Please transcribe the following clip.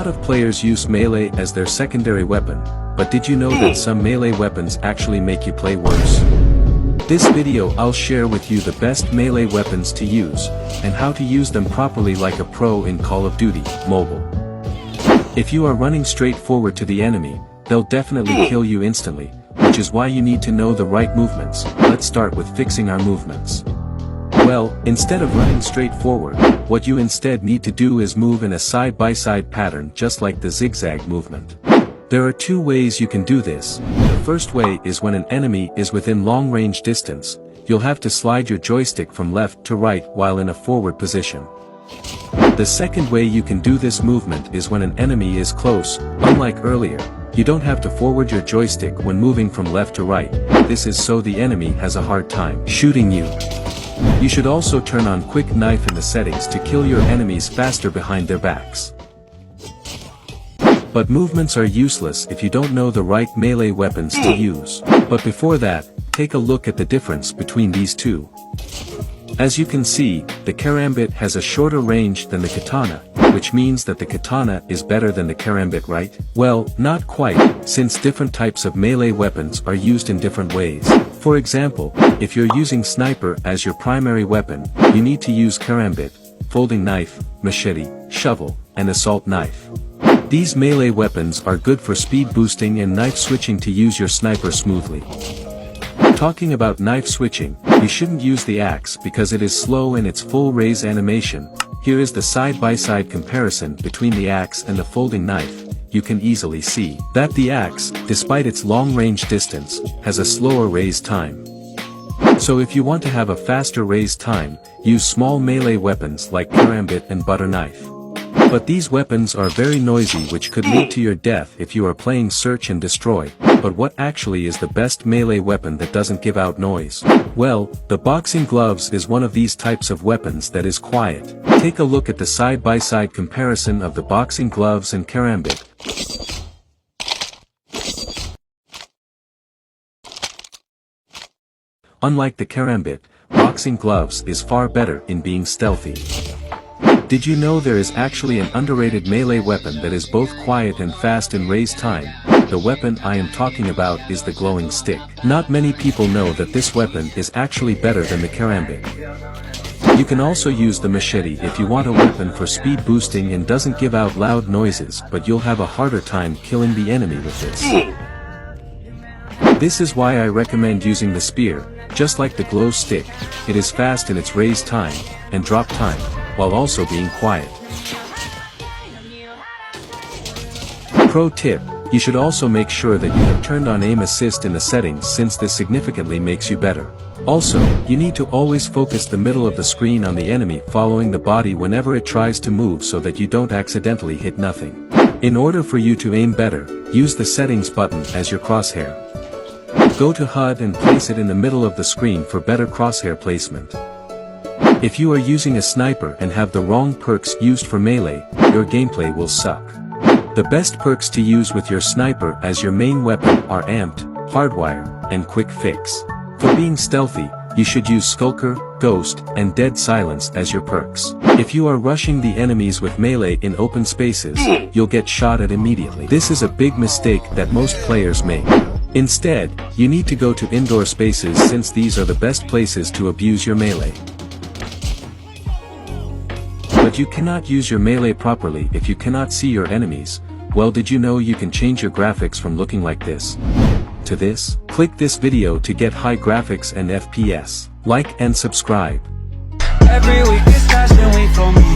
lot of players use melee as their secondary weapon, but did you know that some melee weapons actually make you play worse? This video I'll share with you the best melee weapons to use, and how to use them properly like a pro in Call of Duty Mobile. If you are running straight forward to the enemy, they'll definitely kill you instantly, which is why you need to know the right movements. Let's start with fixing our movements. Well, instead of running straight forward, what you instead need to do is move in a side-by-side pattern just like the zigzag movement. There are two ways you can do this. The first way is when an enemy is within long-range distance, you'll have to slide your joystick from left to right while in a forward position. The second way you can do this movement is when an enemy is close. Unlike earlier, you don't have to forward your joystick when moving from left to right. This is so the enemy has a hard time shooting you. You should also turn on quick knife in the settings to kill your enemies faster behind their backs. But movements are useless if you don't know the right melee weapons to use. But before that, take a look at the difference between these two. As you can see, the karambit has a shorter range than the katana, which means that the katana is better than the karambit, right? Well, not quite, since different types of melee weapons are used in different ways. For example, if you're using sniper as your primary weapon, you need to use karambit, folding knife, machete, shovel, and assault knife. These melee weapons are good for speed boosting and knife switching to use your sniper smoothly. Talking about knife switching, you shouldn't use the axe because it is slow in its full raise animation. Here is the side-by-side comparison between the axe and the folding knife. You can easily see that the axe, despite its long-range distance, has a slower raise time. So if you want to have a faster raise time, use small melee weapons like karambit and butter knife. But these weapons are very noisy, which could lead to your death if you are playing search and destroy. But what actually is the best melee weapon that doesn't give out noise? Well, the boxing gloves is one of these types of weapons that is quiet. Take a look at the side-by-side comparison of the boxing gloves and karambit. Unlike the karambit, boxing gloves is far better in being stealthy. Did you know there is actually an underrated melee weapon that is both quiet and fast in raise time? The weapon I am talking about is the glowing stick. Not many people know that this weapon is actually better than the karambit. You can also use the machete if you want a weapon for speed boosting and doesn't give out loud noises, but you'll have a harder time killing the enemy with this. This is why I recommend using the spear. Just like the glow stick, it is fast in its raise time and drop time, while also being quiet. Pro tip: you should also make sure that you have turned on aim assist in the settings, since this significantly makes you better. Also, you need to always focus the middle of the screen on the enemy following the body whenever it tries to move so that you don't accidentally hit nothing. In order for you to aim better, use the settings button as your crosshair. Go to HUD and place it in the middle of the screen for better crosshair placement. If you are using a sniper and have the wrong perks used for melee, your gameplay will suck. The best perks to use with your sniper as your main weapon are Amped, Hardwire, and Quick Fix. For being stealthy, you should use Skulker, Ghost, and Dead Silence as your perks. If you are rushing the enemies with melee in open spaces, you'll get shot at immediately. This is a big mistake that most players make. Instead, you need to go to indoor spaces, since these are the best places to abuse your melee. But you cannot use your melee properly if you cannot see your enemies. Well, did you know you can change your graphics from looking like this to this? Click this video to get high graphics and FPS. Like and subscribe. Every week is fashion week for me.